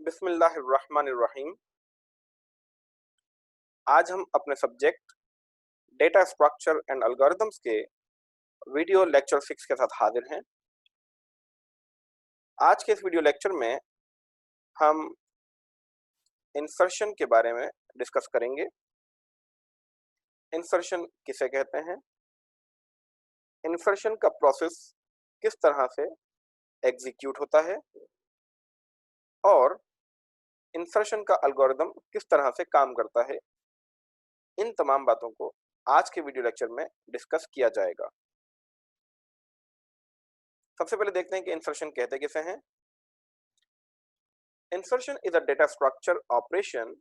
बिस्मिल्लाहिर्रहमानिर्रहीम। आज हम अपने subject data structure and algorithms के वीडियो लेक्चर 6 के साथ हाजिर हैं। आज के इस वीडियो लेक्चर में हम इंसर्शन के बारे में डिस्कस करेंगे। इंसर्शन किसे कहते हैं, इंसर्शन का प्रोसेस किस तरह से एग्जीक्यूट होता है और इंसर्शन का एल्गोरिथम किस तरह से काम करता है, इन तमाम बातों को आज के वीडियो लेक्चर में डिस्कस किया जाएगा। सबसे पहले देखते हैं कि इंसर्शन कहते किसे हैं। Insertion is a data structure operation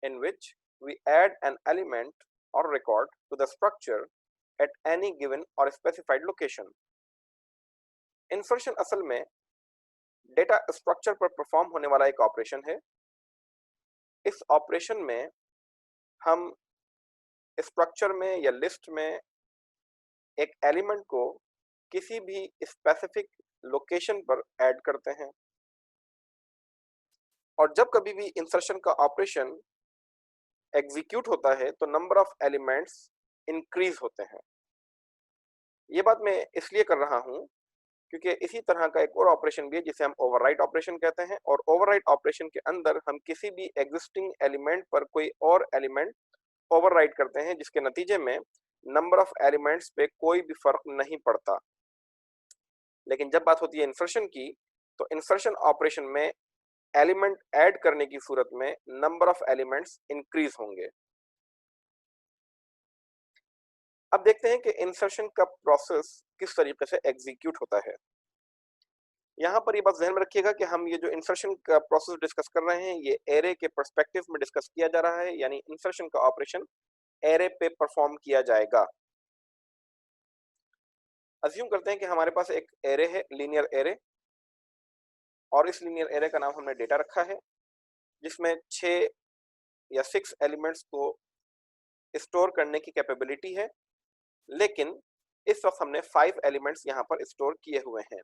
in which we add an element or record to the structure at any given or specified location. Insertion असल में डेटा स्ट्रक्चर पर परफॉर्म होने वाला एक ऑपरेशन है। इस ऑपरेशन में हम स्ट्रक्चर में या लिस्ट में एक एलिमेंट को किसी भी स्पेसिफिक लोकेशन पर ऐड करते हैं और जब कभी भी इंसर्शन का ऑपरेशन एग्जीक्यूट होता है तो नंबर ऑफ एलिमेंट्स इंक्रीज होते हैं। ये बात मैं इसलिए कर रहा हूं क्योंकि इसी तरह का एक और ऑपरेशन भी है जिसे हम ओवरराइट ऑपरेशन कहते हैं और ओवरराइट ऑपरेशन के अंदर हम किसी भी एग्जिस्टिंग एलिमेंट पर कोई और एलिमेंट ओवरराइट करते हैं जिसके नतीजे में नंबर ऑफ एलिमेंट्स पे कोई भी फर्क नहीं पड़ता। लेकिन जब बात होती है इंसर्शन की तो इंसर्शन ऑपरेशन में एलिमेंट ऐड करने की सूरत में नंबर ऑफ एलिमेंट्स इंक्रीज होंगे। अब देखते हैं कि इंसर्शन का प्रोसेस किस तरीके से एग्जीक्यूट होता है। यहां पर ये बात ध्यान में रखिएगा कि हम ये जो इंसर्शन का प्रोसेस डिस्कस कर रहे हैं ये एरे के पर्सपेक्टिव में डिस्कस किया जा रहा है, यानी इंसर्शन का ऑपरेशन एरे पे परफॉर्म किया जाएगा। अज्यूम करते हैं कि हमारे पास एक एरे है, लीनियर एरे, और इस लीनियर एरे का नाम हमने डेटा रखा है जिसमें 6 या 6 एलिमेंट्स को स्टोर करने की कैपेबिलिटी है, लेकिन इस वक्त हमने 5 एलिमेंट्स यहां पर स्टोर किए हुए हैं।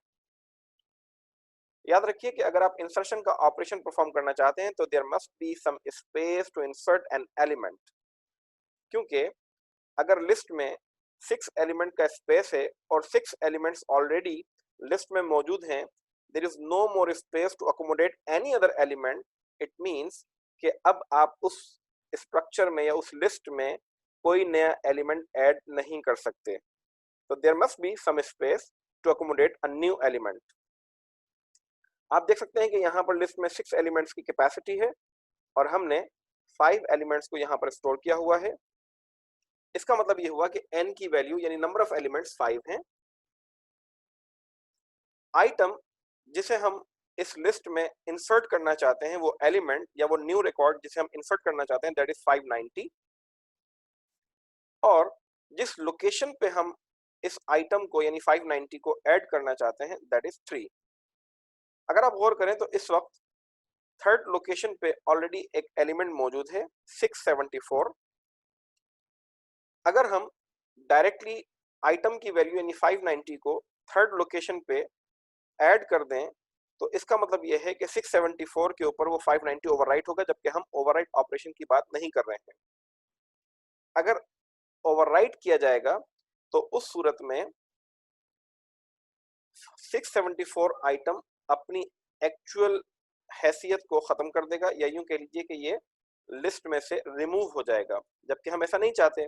याद रखिए कि अगर आप इंसर्शन का ऑपरेशन परफॉर्म करना चाहते हैं तो there must be some space to insert an element, क्योंकि अगर लिस्ट में 6 एलिमेंट का स्पेस है और 6 एलिमेंट्स ऑलरेडी लिस्ट में मौजूद हैं, there is no more space to accommodate any other element. It means कि अब आप उस स्ट्रक्चर में या उस लिस्ट में कोई नया एलिमेंट ऐड नहीं कर सकते। तो there must be some space to accommodate a new element. आप देख सकते हैं कि यहाँ पर लिस्ट में 6 एलिमेंट्स की कैपेसिटी है और हमने 5 एलिमेंट्स को यहाँ पर स्टोर किया हुआ है। इसका मतलब ये हुआ कि n की वैल्यू यानी नंबर ऑफ एलिमेंट्स 5 हैं। आइटम जिसे हम इस लिस्ट में इंसर्ट करना चाहते हैं, वो एलिमेंट या वो न्यू रिकॉर्ड जिसे हम इंसर्ट करना चाहते हैं, दैट इज 590, और जिस लोकेशन पे हम इस आइटम को यानी 590 को ऐड करना चाहते हैं, दैट इज 3। अगर आप गौर करें तो इस वक्त थर्ड लोकेशन पे ऑलरेडी एक एलिमेंट मौजूद है 674। अगर हम डायरेक्टली आइटम की वैल्यू यानी 590 को थर्ड लोकेशन पे ऐड कर दें तो इसका मतलब यह है कि 674 के ऊपर वो 590 ओवरराइट होगा, जबकि हम ओवरराइट ऑपरेशन की बात नहीं कर रहे हैं। अगर ओवरराइट किया जाएगा तो उस सूरत में 674 आइटम अपनी एक्चुअल हैसियत को खत्म कर देगा, या यूं कह लीजिए कि ये लिस्ट में से रिमूव हो जाएगा, जबकि हम ऐसा नहीं चाहते।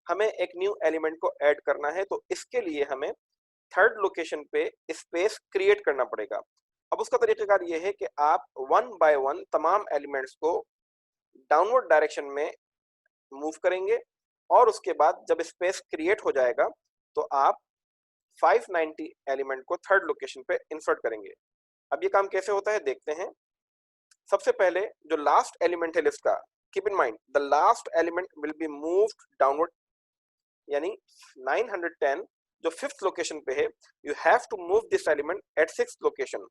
हमें एक न्यू एलिमेंट को ऐड करना है तो इसके लिए हमें थर्ड लोकेशन पे स्पेस क्रिएट करना पड़ेगा। अब उसका तरीकाकार ये है कि आप वन बाय वन तमाम एलिमेंट्स को डाउनवर्ड डायरेक्शन में मूव करेंगे और उसके बाद जब स्पेस क्रिएट हो जाएगा तो आप 590 एलिमेंट को थर्ड लोकेशन पे इंसर्ट करेंगे। अब ये काम कैसे होता है देखते हैं। सबसे पहले जो लास्ट एलिमेंट है लिस्ट का, keep in mind the last element will be moved downward, यानी 910 जो 5th लोकेशन पे है, you have to move this element at 6th location.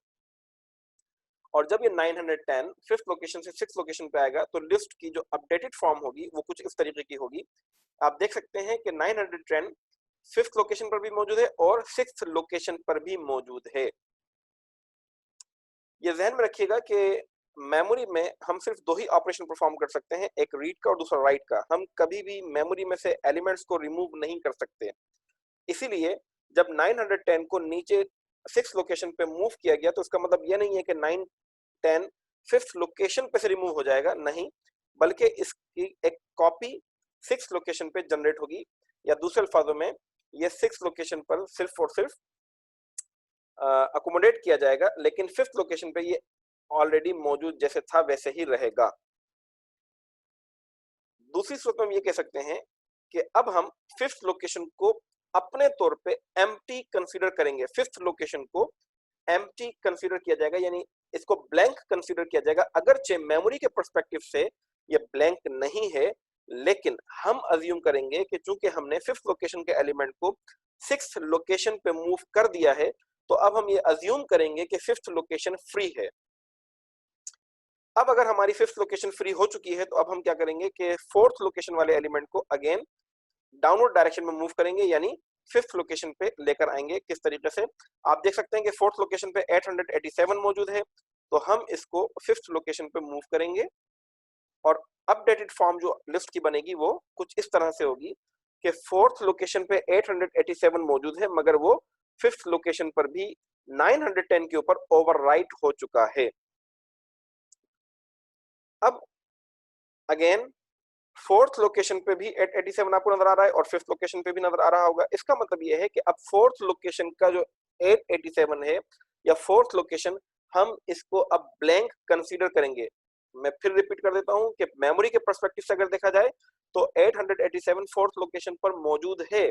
और जब ये 910 5th लोकेशन से 6th लोकेशन पे आएगा तो लिस्ट की जो अपडेटेड फॉर्म होगी वो कुछ इस तरीके की होगी। आप देख सकते हैं कि 910 5th लोकेशन पर भी मौजूद है और 6th लोकेशन पर भी मौजूद है। ये ज़हन में रखिएगा कि मेमोरी में हम सिर्फ 2 ही ऑपरेशन परफॉर्म कर सकते हैं, एक रीड का और दूसरा राइट का। हम कभी भी मेमोरी में से एलिमेंट्स को रिमूव नहीं कर सकते। इसीलिए जब 910 को नीचे 6 लोकेशन पे मूव किया गया तो इसका मतलब ये नहीं है कि 910 5th लोकेशन पे से रिमूव हो जाएगा, नहीं, बल्कि इसकी एक कॉपी 6 लोकेशन पे जनरेट होगी, या दूसरे अल्फाजों में ये 6 लोकेशन पर सिर्फ और सिर्फ अकोमोडेट किया जाएगा, लेकिन 5th लोकेशन पे ये ऑलरेडी मौजूद जैसे था वैसे ही रहेगा। दूसरी सूरत में हम ये कह सकते हैं कि अब हम 5th लोकेशन को अपने तौर पे एम्प्टी कंसीडर करेंगे। 5th लोकेशन को एम्प्टी कंसीडर किया जाएगा, यानी इसको ब्लैंक कंसीडर किया जाएगा। अगरचे मेमोरी के पर्सपेक्टिव से ये ब्लैंक नहीं है, लेकिन हम अज्यूम करेंगे कि चूंकि हमने 5th लोकेशन के एलिमेंट को 6th लोकेशन पे मूव कर दिया है, तो अब हम ये अज्यूम करेंगे कि 5th लोकेशन फ्री है। अब अगर हमारी 5th लोकेशन फ्री हो चुकी है, तो अब हम क्या करेंगे कि 4th लोकेशन वाले एलिमेंट को अगेन डाउनवर्ड डायरेक्शन में मूव करेंगे, यानी 5th लोकेशन पे लेकर आएंगे। किस तरीके से आप देख सकते हैं कि 4th लोकेशन पे 887 मौजूद है, तो हम इसको 5th लोकेशन पे मूव करेंगे और अपडेटेड फॉर्म जो लिस्ट की बनेगी वो कुछ इस तरह से होगी कि 4th लोकेशन पे 887 मौजूद है, मगर वो 5th लोकेशन पर भी 910 के ऊपर ओवरराइट हो चुका है। अब अगेन 4th लोकेशन पे भी 887 आपको नजर आ रहा है और 5th लोकेशन पे भी नजर आ रहा होगा। इसका मतलब यह है कि अब 4th लोकेशन का जो 887 है या 4th लोकेशन, हम इसको अब ब्लैंक कंसीडर करेंगे। मैं फिर रिपीट कर देता हूं कि मेमोरी के पर्सपेक्टिव से अगर देखा जाए तो 887 4th लोकेशन पर मौजूद है,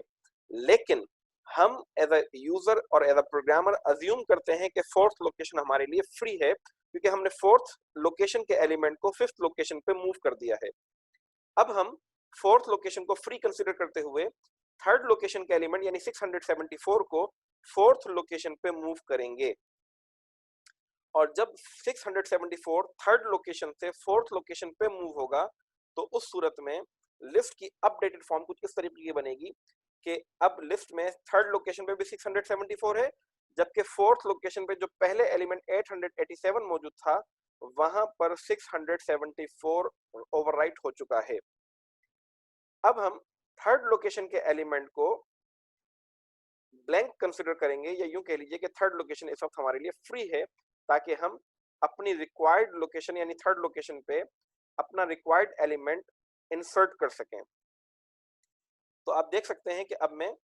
लेकिन हम एज अ यूजर और एज अ प्रोग्रामर अज्यूम करते हैं कि 4th लोकेशन हमारे लिए फ्री है, क्योंकि हमने 4th लोकेशन के एलिमेंट को 5th लोकेशन पे मूव कर दिया है। अब हम 4th लोकेशन को फ्री कंसीडर करते हुए 3rd लोकेशन के एलिमेंट यानी 674 को 4th लोकेशन पे मूव करेंगे, और जब 674 3rd लोकेशन से 4th लोकेशन पे मूव होगा, तो उस सूरत में लिस्ट की अपडेटेड फॉर्म कुछ इस तरीके की बनेगी कि अब लिस्ट में 3rd लोकेशन पे भी 674 है, जबकि 4th लोकेशन पे जो पहले एलिमेंट 887 मौजूद था, वहां पर 674 ओवरराइट हो चुका है। अब हम 3rd लोकेशन के एलिमेंट को ब्लैंक कंसीडर करेंगे, या यूं कह लीजिए कि 3rd लोकेशन इस वक्त हमारे लिए फ्री है, ताकि हम अपनी रिक्वायर्ड लोकेशन यानी 3rd लोकेशन पे अपना रिक्वायर्ड एलिमेंट इंसर्ट कर सकें। तो आप देख सकते हैं कि अब मैं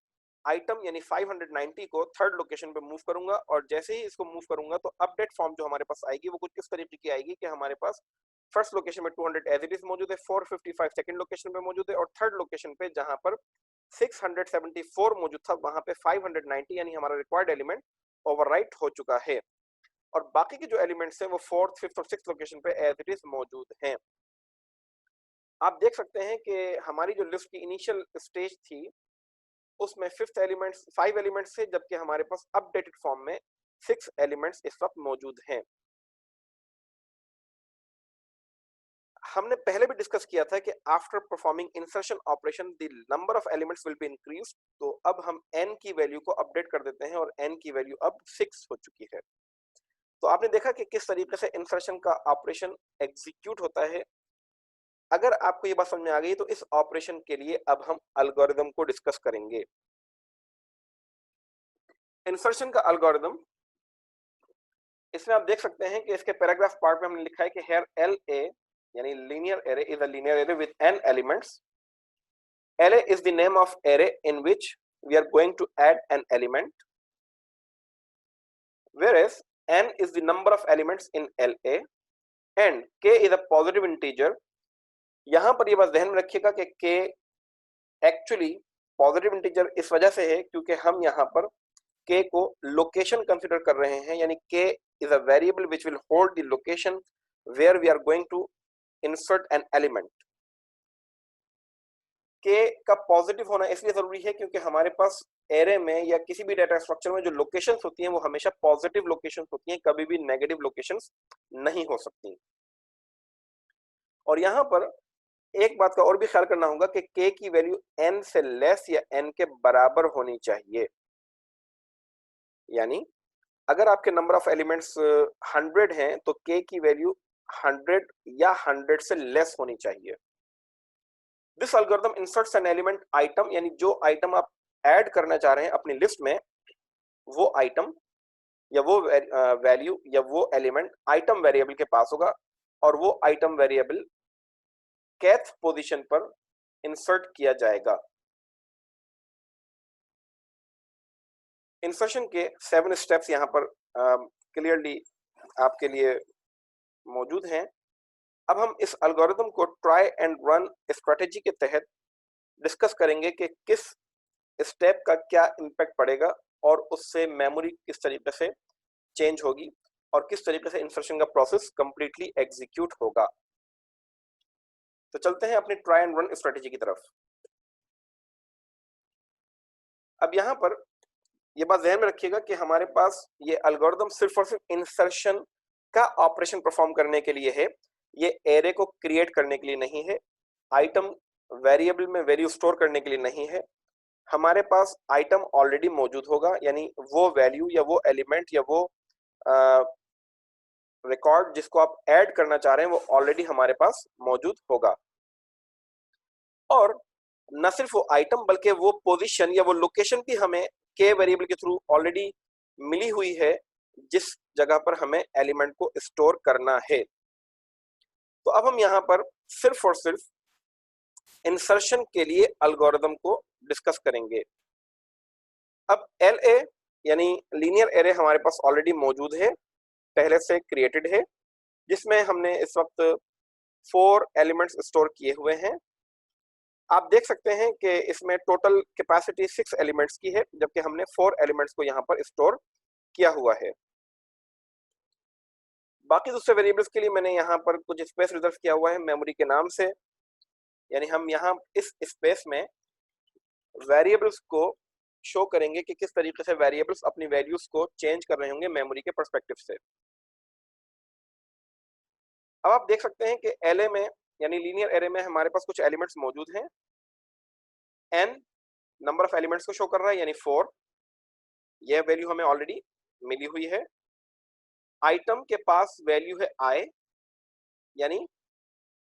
आइटम यानी 590 को 3rd लोकेशन पे मूव करूंगा, और जैसे ही इसको मूव करूंगा तो अपडेट फॉर्म जो हमारे पास आएगी वो कुछ इस तरीके की आएगी कि हमारे पास फर्स्ट लोकेशन में 200 एज इट इज मौजूद है, 455 सेकंड लोकेशन पे मौजूद है, और 3rd लोकेशन पे जहां पर 674 मौजूद था वहां पे 590 यानी हमारा रिक्वायर्ड एलिमेंट ओवरराइट हो चुका है, और बाकी के जो एलिमेंट्स हैं वो 4th 5th और 6th लोकेशन पे एज इट इज मौजूद हैं। आप देख सकते हैं कि हमारी जो लिस्ट की इनिशियल स्टेज थी उसमें 5 एलिमेंट्स थे, जबकि हमारे पास अपडेटेड फॉर्म में 6 एलिमेंट्स इस वक्त मौजूद हैं। हमने पहले भी डिस्कस किया था कि after performing insertion operation the number of elements will be increase, तो अब हम n की वैल्यू को अपडेट कर देते हैं और n की वैल्यू अब 6 हो चुकी है। तो आपने देखा कि किस तरीके से इंसर्शन का ऑपरेशन एग्जीक्यूट होता है। अगर आपको ये बात समझ में आ गई तो इस ऑपरेशन के लिए अब हम एल्गोरिदम को डिस्कस करेंगे। इंसर्शन का एल्गोरिदम, इसमें आप देख सकते हैं कि इसके पैराग्राफ पार्ट में हमने लिखा है कि हेयर एल ए यानी linear array is a linear array with n elements. LA is the name of array in which we are going to add an element, whereas n is the number of elements in LA and k is a positive integer। यहां पर ये बात ध्यान में रखिएगा कि k actually positive integer इस वजह से है क्योंकि हम यहां पर k को लोकेशन कंसीडर कर रहे हैं, यानी k is a variable which will hold the location where we are going to insert an element। k का पॉजिटिव होना इसलिए जरूरी है क्योंकि हमारे पास एरे में या किसी भी डाटा स्ट्रक्चर में जो लोकेशंस होती हैं वो हमेशा पॉजिटिव लोकेशंस होती हैं, कभी भी नेगेटिव लोकेशंस नहीं हो सकती। और यहां पर एक बात का और भी ख्याल करना होगा कि k की वैल्यू n से लेस या n के बराबर होनी चाहिए, यानी अगर आपके नंबर ऑफ एलिमेंट्स 100 हैं तो k की वैल्यू 100 या 100 से लेस होनी चाहिए। This algorithm inserts an element item, यानी जो आइटम आप ऐड करना चाह रहे हैं अपनी लिस्ट में, वो आइटम या वो वैल्यू या वो एलिमेंट आइटम वेरिएबल के पास होगा और वो आइटम वेरिएबल kth पोजीशन पर इंसर्ट किया जाएगा। इंसर्शन के 7 स्टेप्स यहाँ पर क्लियरली आपके लिए मौजूद हैं। अब हम इस एल्गोरिथम को ट्राई एंड रन स्ट्रेटेजी के तहत डिस्कस करेंगे कि किस स्टेप का क्या इम्पैक्ट पड़ेगा और उससे मेमोरी किस तरीके से चेंज होगी और किस तरीके से इंसर्शन का प्रोसेस कंप्लीटली एग्जीक्यूट होगा। तो चलते हैं अपनी ट्राई एंड रन स्ट्रेटेजी की तरफ। अब यहाँ पर ये बात ध्यान में रखिएगा कि हमारे पास ये एल्गोरिथम सिर्फ और सिर्फ इंसर्शन का ऑपरेशन परफॉर्म करने के लिए है, ये एरे को क्रिएट करने के लिए नहीं है, आइटम वेरिएबल में वैल्यू स्टोर करने के लिए नहीं है। हमारे पास आइटम ऑलरेडी मौजूद होगा, यानी वो वैल्यू या वो एलिमेंट या वो रिकॉर्ड जिसको आप ऐड करना चाह रहे हैं वो ऑलरेडी हमारे पास मौजूद होगा। और न सिर्फ वो आइटम बल्कि वो पोजीशन या वो लोकेशन भी हमें के वेरिएबल के थ्रू ऑलरेडी मिली हुई है जिस जगह पर हमें एलिमेंट को स्टोर करना है। तो अब हम यहाँ पर सिर्फ और सिर्फ इंसर्शन के लिए एल्गोरिथम को डिस्कस करेंगे। अब LA यानी लीनियर एरे हमारे पास ऑलरेडी मौजूद है, पहले से क्रिएटेड है, जिसमें हमने इस वक्त 4 एलिमेंट्स स्टोर किए हुए हैं। आप देख सकते हैं कि इसमें टोटल कैपेसिटी 6 एलिमेंट्स की है, जबकि हमने 4 एलिमेंट्स को यहाँ पर स्टोर किया हुआ है। बाकी दूसरे वेरिएबल्स के लिए मैंने यहाँ पर कुछ स्पेस रिजर्व किया हुआ है मेमोरी के नाम से, यानी हम यहाँ इस स्पेस में वेरिएबल्स को शो करेंगे कि किस तरीके से वेरिएबल्स अपनी वैल्यूज को चेंज कर रहे होंगे मेमोरी के पर्सपेक्टिव से। अब आप देख सकते हैं कि LA में यानी लीनियर एरे में हमारे पास कुछ एलिमेंट्स मौजूद हैं। n नंबर ऑफ एलिमेंट्स को शो कर रहा है, यानी 4, यह वैल्यू हमें ऑलरेडी मिली हुई है। आइटम के पास वैल्यू है i, यानी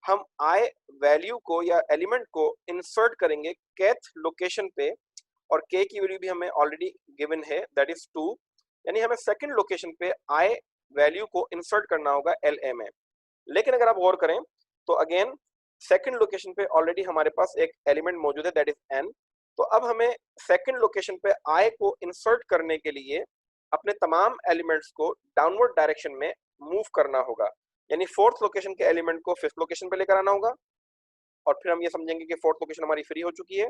हम i वैल्यू को या एलिमेंट को इंसर्ट करेंगे kth लोकेशन पे, और k की वैल्यू भी हमें ऑलरेडी गिवन है, दैट इज 2, यानी हमें सेकंड लोकेशन पे i वैल्यू को इंसर्ट करना होगा LA में। लेकिन अगर आप गौर करें तो अगेन सेकंड लोकेशन पे ऑलरेडी हमारे पास एक एलिमेंट मौजूद है, दैट इज n। तो अब हमें सेकंड लोकेशन पे i को इंसर्ट करने के लिए अपने तमाम एलिमेंट्स को डाउनवर्ड डायरेक्शन में मूव करना होगा, यानी फोर्थ लोकेशन के एलिमेंट को फिफ्थ लोकेशन पे लेकर आना होगा, और फिर हम ये समझेंगे कि फोर्थ लोकेशन हमारी फ्री हो चुकी है,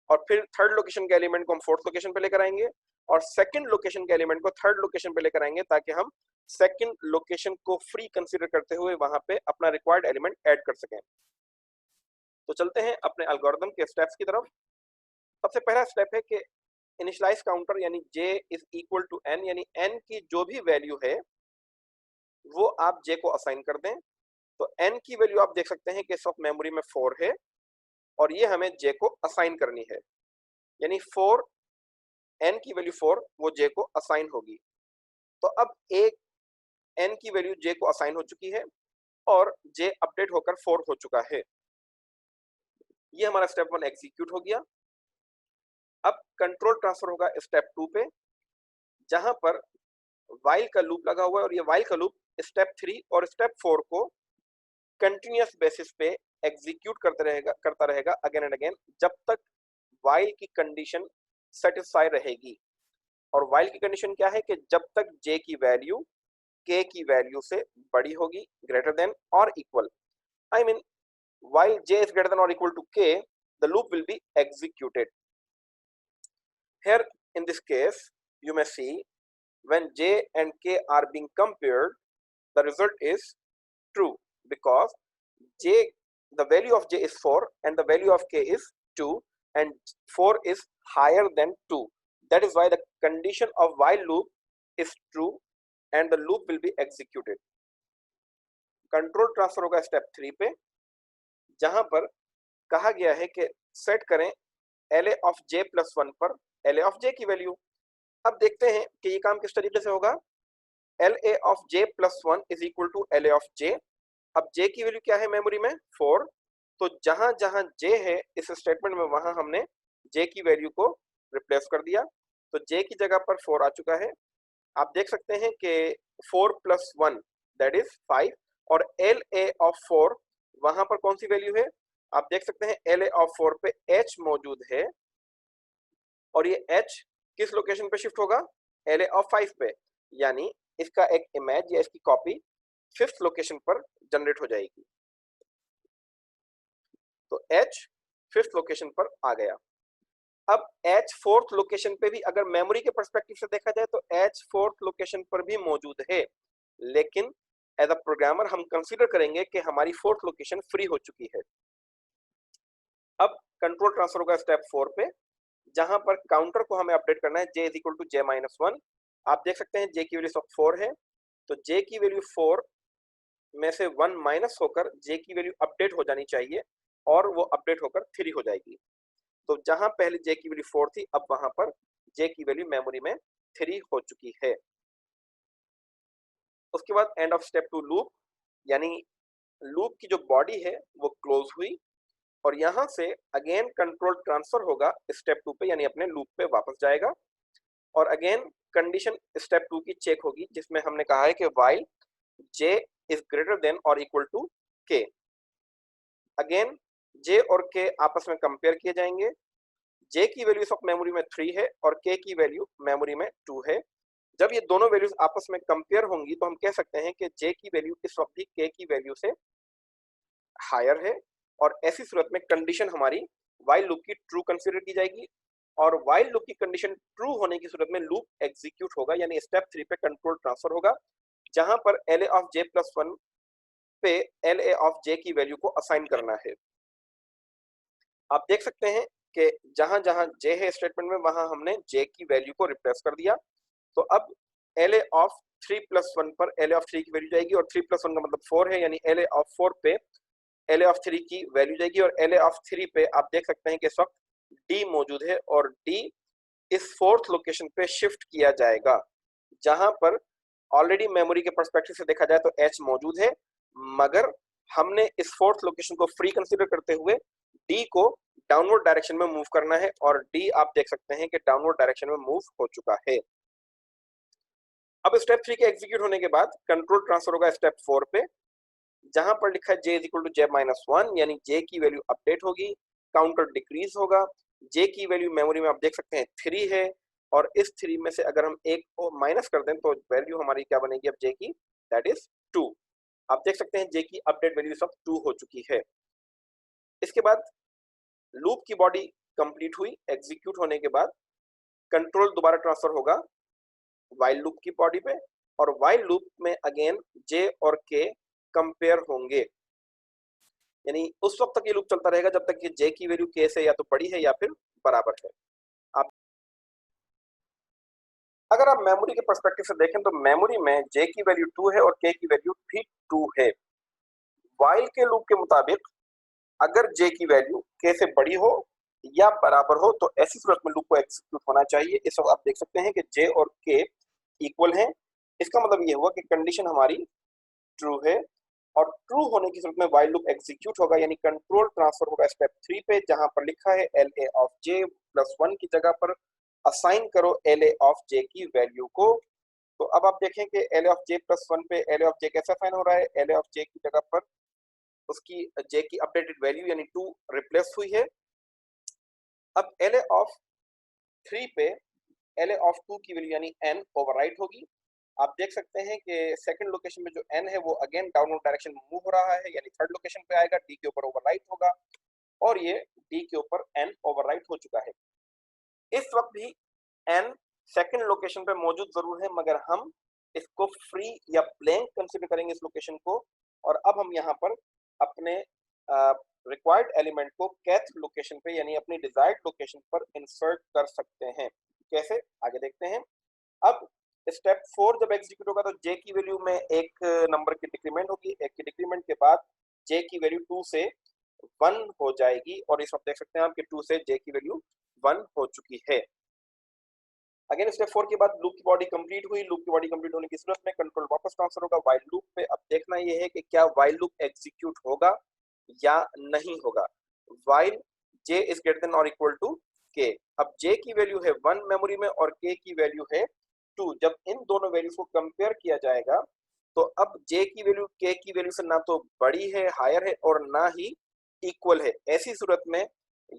और फिर थर्ड लोकेशन के एलिमेंट को हम फोर्थ लोकेशन पे लेकर आएंगे, और सेकंड लोकेशन के एलिमेंट को थर्ड लोकेशन पे लेकर आएंगे, ताकि हम सेकंड लोकेशन को फ्री कंसीडर करते हुए वहां पे अपना रिक्वायर्ड एलिमेंट ऐड कर सकें। तो चलते हैं अपने एल्गोरिथम के स्टेप्स की तरफ। सबसे पहला स्टेप है कि इनिशियलाइज काउंटर यानी j is equal to n, यानी n की जो भी वैल्यू है वो आप j को असाइन कर दें। तो n की वैल्यू आप देख सकते हैं कि इस वक्त मेमोरी में 4 है और ये हमें j को असाइन करनी है, यानी 4 n की वैल्यू 4 वो j को असाइन होगी। तो अब एक n की वैल्यू j को असाइन हो चुकी है और j अपडेट होकर 4 हो चुका है। ये हमारा स्टेप 1 एग्जीक्यूट हो गया। अब कंट्रोल ट्रांसफर होगा स्टेप 2 पे, जहां पर वाइल का लूप लगा हुआ है, और ये वाइल का लूप स्टेप 3 और स्टेप 4 को कंटिन्यूअस बेसिस पे एग्जीक्यूट करता रहेगा अगेन एंड अगेन, जब तक वाइल की कंडीशन सेटिस्फाई रहेगी। और वाइल की कंडीशन क्या है कि जब तक j की वैल्यू k की वैल्यू से बड़ी होगी, ग्रेटर देन और equal, I mean while j is greater than or equal to k, the loop will be executed. Here in this case you may see when j and k are being compared, the result is true because the value of j is 4 and the value of k is 2 and 4 is higher than 2. That is why the condition of while loop is true and the loop will be executed. Control transfer होगा step 3 पे, जहां पर कहा गया है कि set करें LA of j plus 1 पर LA of j की वैल्यू। अब देखते हैं कि ये काम किस तरीके से होगा। L A of J plus one is equal to L A of J. अब जे की वैल्यू क्या है मेमोरी में 4, तो जहां जहां जे है इस स्टेटमेंट में वहां हमने जे की वैल्यू को रिप्लेस कर दिया, तो जे की जगह पर 4 आ चुका है। आप देख सकते हैं कि 4 प्लस 1 दैट इज 5, और एल ए ऑफ 4 वहां पर कौन सी वैल्यू है, आप देख सकते हैं एल ए ऑफ 4 पे एच मौजूद है, और ये एच किस लोकेशन पे शिफ्ट होगा, एल ए ऑफ 5 पे, यानी इसका एक इमेज या इसकी कॉपी फिफ्थ लोकेशन पर जनरेट हो जाएगी। तो एच फिफ्थ लोकेशन पर आ गया। अब एच फोर्थ लोकेशन पे भी अगर मेमोरी के पर्सपेक्टिव से देखा जाए तो एच फोर्थ लोकेशन पर भी मौजूद है, लेकिन एज अ प्रोग्रामर हम कंसीडर करेंगे कि हमारी फोर्थ लोकेशन फ्री हो चुकी है। अब कंट्रोल ट्रांसफर होगा स्टेप 4 पे, जहां पर काउंटर को हमें अपडेट करना है J is equal to J minus 1। आप देख सकते हैं जे की वैल्यू सब 4 है, तो जे की वैल्यू 4 में से 1 माइनस होकर जे की वैल्यू अपडेट हो जानी चाहिए, और वो अपडेट होकर 3 हो जाएगी। तो जहां पहले जे की वैल्यू 4 थी, अब वहां पर जे की वैल्यू मेमोरी में 3 हो चुकी है। उसके बाद एंड ऑफ स्टेप 2 लूप, यानी लूप की जो बॉडी है वो क्लोज हुई, और यहां से अगेन कंट्रोल ट्रांसफर होगा स्टेप 2 पे, यानी अपने लूप पे वापस जाएगा, और अगेन कंडीशन स्टेप 2 की चेक होगी, जिसमें हमने कहा है कि while J is greater than और इक्वल टू के। अगेन जे और के आपस में कंपेयर किए जाएंगे। जे की वैल्यू ऑफ मेमोरी में 3 है और के की वैल्यू मेमोरी में 2 है। जब ये दोनों वैल्यूज आपस में कंपेयर होंगी तो हम कह सकते हैं कि जे की वैल्यू इस वक्त भी के की वैल्यू से हायर है, और ऐसी सूरत में कंडीशन हमारी व्हाइल लूप की ट्रू कंसीडर की जाएगी, और व्हाइल लूप की कंडीशन ट्रू होने की सूरत में लूप एग्जीक्यूट होगा, यानी स्टेप 3 पे कंट्रोल ट्रांसफर होगा, जहां पर L A of J plus 1 पे एल ए ऑफ जे की वैल्यू को असाइन करना है। आप देख सकते हैं कि जहां जहां जे है स्टेटमेंट में वहां हमने जे की वैल्यू को रिप्लेस कर दिया। तो अब एल ए ऑफ 3 प्लस 1 पर एल ए ऑफ 3 की वैल्यू जाएगी, और 3 प्लस 1 का मतलब 4 है, यानी एल ए ऑफ 4 पे एल ए ऑफ 3 की वैल्यू जाएगी, और एल ए ऑफ 3 पे आप देख सकते हैं कि इस वक्त डी मौजूद है, और डी इस फोर्थ लोकेशन पे शिफ्ट किया जाएगा, जहां पर ऑलरेडी मेमोरी के पर्सपेक्टिव से देखा जाए तो एच मौजूद है, मगर हमने इस फोर्थ लोकेशन को फ्री कंसीडर करते हुए डी को डाउनवर्ड डायरेक्शन में मूव करना है, और डी आप देख सकते हैं कि डाउनवर्ड डायरेक्शन में मूव हो चुका है। अब स्टेप 3 के एग्जीक्यूट होने के बाद कंट्रोल ट्रांसफर होगा स्टेप 4 पे, जहां पर लिखा है J is equal to J minus 1, यानी जे की वैल्यू अपडेट होगी, काउंटर डिक्रीज होगा। जे की वैल्यू मेमोरी में आप देख सकते हैं 3 है, और इस 3 में से अगर हम एक को माइनस कर दें तो वैल्यू हमारी क्या बनेगी अब जे की, दैट इज 2। आप देख सकते हैं जे की अपडेट वैल्यू सब 2 हो चुकी है। इसके बाद लूप की बॉडी कंप्लीट हुई, एग्जीक्यूट होने के बाद कंट्रोल दोबारा ट्रांसफर होगा व्हाइल लूप की बॉडी पे, और व्हाइल लूप में अगेन जे और के कंपेयर होंगे, यानी उस वक्त तक ये लूप चलता रहेगा जब तक कि जे की वैल्यू के से या तो बड़ी है या फिर बराबर है। आप अगर आप मेमोरी के पर्सपेक्टिव से देखें तो मेमोरी में जे की वैल्यू 2 है और के की वैल्यू भी 2 है। व्हाइल के लूप के मुताबिक अगर जे की वैल्यू के से बड़ी हो या बराबर हो तो ऐसी सूरत में लूप को एग्जीक्यूट होना चाहिए। इस वक्त आप देख सकते हैं कि जे और के इक्वल हैं, इसका मतलब ये हुआ कि कंडीशन हमारी ट्रू है, और ट्रू होने की सूरत में व्हाइल लूप एग्जीक्यूट होगा, यानी कंट्रोल ट्रांसफर होगा स्टेप 3 पे, जहां पर लिखा है L A of J plus 1 की जगह पर असाइन करो एल ए ऑफ जे की वैल्यू को। तो अब आप देखें कि L A of J plus 1 पे एल ए ऑफ जे कैसे असाइन हो रहा है, एल ए ऑफ जे की जगह पर उसकी जे की अपडेटेड वैल्यू यानी 2 रिप्लेस हुई है। अब एल ए ऑफ 3 पे एल ए ऑफ 2 की वैल्यू यानी n ओवरराइट होगी। आप देख सकते हैं कि सेकंड लोकेशन में जो n है वो अगेन डाउनवर्ड डायरेक्शन में मूव हो रहा है, यानी थर्ड लोकेशन पे आएगा, d के ऊपर ओवरराइट होगा, और ये d के ऊपर n ओवरराइट हो चुका है। इस वक्त भी n सेकंड लोकेशन पे मौजूद जरूर है, मगर हम इसको फ्री या ब्लैंक कंसीडर करेंगे इस लोकेशन को, और अब हम यहाँ पर अपने रिक्वायर्ड एलिमेंट को कैथ लोकेशन पे यानी अपनी डिजायर्ड लोकेशन पर इंसर्ट कर सकते हैं। कैसे, आगे देखते हैं। अब स्टेप 4 जब एग्जीक्यूट होगा तो जे की वैल्यू में एक नंबर की डिक्रीमेंट होगी, एक की डिक्रीमेंट के बाद जे की वैल्यू 2 से 1 हो जाएगी, और इस वक्त देख सकते हैं आप कि 2 से जे की वैल्यू 1 हो चुकी है। अगेन स्टेप 4 के बाद लूप की बॉडी कंप्लीट हुई। लूप की बॉडी कंप्लीट होने की सूरत में कंट्रोल वापस ट्रांसफर होगा व्हाइल लूप पे। अब देखना ये है कि क्या व्हाइल लूप एग्जीक्यूट होगा या नहीं होगा। While j is greater than और इक्वल टू k। अब j की वैल्यू है 1 मेमोरी में और k की वैल्यू है 2। जब इन दोनों वैल्यूज को कंपेयर किया जाएगा तो अब j की वैल्यू k की वैल्यू से ना तो बड़ी है, हायर है, और ना ही इक्वल है। ऐसी सूरत में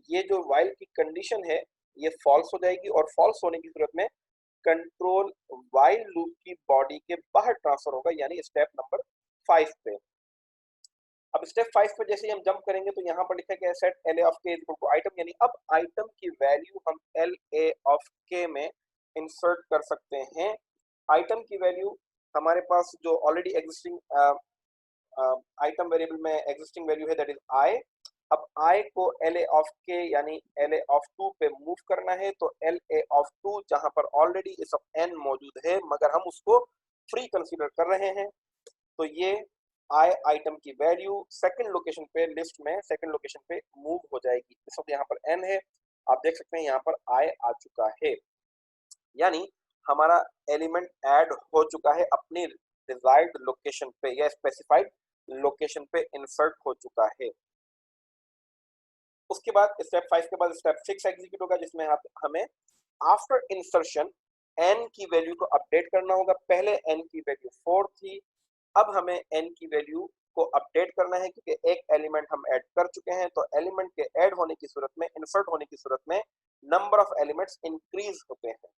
ये जो व्हाइल की कंडीशन है ये फॉल्स हो जाएगी, और फॉल्स होने की सूरत में कंट्रोल व्हाइल लूप की बॉडी के बाहर ट्रांसफर होगा, यानी स्टेप नंबर 5 पे। अब स्टेप 5 पे जैसे ही हम जंप करेंगे तो यहाँ पर लिखा गया है सेट एल ए ऑफ के इक्वल टू आइटम, यानी अब आइटम की वैल्यू हम एल ए ऑफ के में इंसर्ट कर सकते हैं। आइटम की वैल्यू हमारे पास जो ऑलरेडी एग्जिस्टिंग आइटम वेरिएबल में एग्जिस्टिंग वैल्यू है दैट इज आई। अब आई को एल ए ऑफ के यानी एल ए ऑफ 2 पे मूव करना है, तो एल ए ऑफ 2 जहां पर ऑलरेडी इस एन मौजूद है मगर हम उसको फ्री कंसीडर कर रहे हैं, तो ये आई आइटम की वैल्यू सेकंड लोकेशन पे लिस्ट में सेकंड लोकेशन पे मूव हो जाएगी। इस वक्त यहाँ पर एन है, आप देख सकते हैं यहाँ पर आई आ चुका है, यानी हमारा एलिमेंट ऐड हो चुका है अपनी डिजायर्ड लोकेशन पे या स्पेसिफाइड लोकेशन पे इंसर्ट हो चुका है। उसके बाद स्टेप 5 के बाद स्टेप 6 एग्जीक्यूट होगा, जिसमें हमें आफ्टर इंसर्शन n की वैल्यू को अपडेट करना होगा। पहले n की वैल्यू 4 थी, अब हमें n की वैल्यू को अपडेट करना है क्योंकि एक एलिमेंट हम ऐड कर चुके हैं। तो एलिमेंट के ऐड होने की सूरत में, इंसर्ट होने की सूरत में नंबर ऑफ एलिमेंट्स इंक्रीज होते हैं।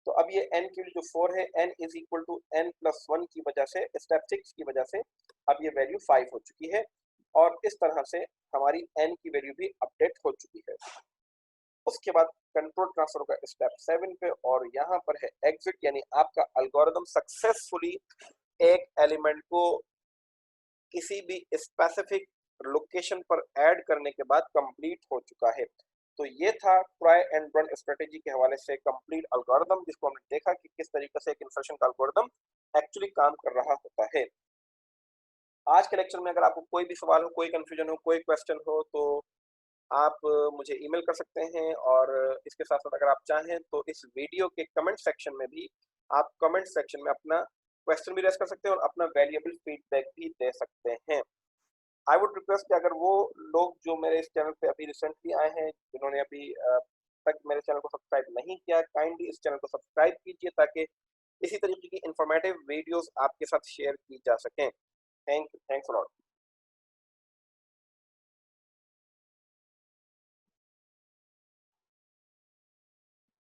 तो अब ये n की वैल्यू जो 4 है, n is equal to n plus 1 की वजह से, स्टेप 6 की वजह से अब ये वैल्यू 5 हो चुकी है, और इस तरह से हमारी n की वैल्यू भी अपडेट हो चुकी है। उसके बाद कंट्रोल ट्रांसफर होगा स्टेप 7 पे, और यहाँ पर है एग्जिट, यानी आपका एल्गोरिथम सक्सेसफुली एक एलिमेंट को किसी भी स्पेसिफिक लोकेशन पर ऐड करने के बाद कंप्लीट हो चुका है। तो ये था ट्राई एंड रन स्ट्रेटेजी के हवाले से कंप्लीट एल्गोरिथम, जिसको हमने देखा कि किस तरीके से एक इंसर्शन का एल्गोरिथम एक्चुअली काम कर रहा होता है। आज के लेक्चर में अगर आपको कोई भी सवाल हो, कोई कंफ्यूजन हो, कोई क्वेश्चन हो, तो आप मुझे ईमेल कर सकते हैं, और इसके साथ साथ अगर आप चाहें तो इस वीडियो के कमेंट सेक्शन में भी आप कमेंट सेक्शन में अपना क्वेश्चन भी रेज कर सकते हैं और अपना वैल्यूएबल फीडबैक भी दे सकते हैं। आई वुड रिक्वेस्ट कि अगर वो लोग जो मेरे इस चैनल पे अभी रिसेंटली आए हैं, जिन्होंने अभी तक मेरे चैनल को सब्सक्राइब नहीं किया, काइंडली इस चैनल को सब्सक्राइब कीजिए ताकि इसी तरीके की इंफॉर्मेटिव वीडियोस आपके साथ शेयर की जा सकें। Thanks a lot.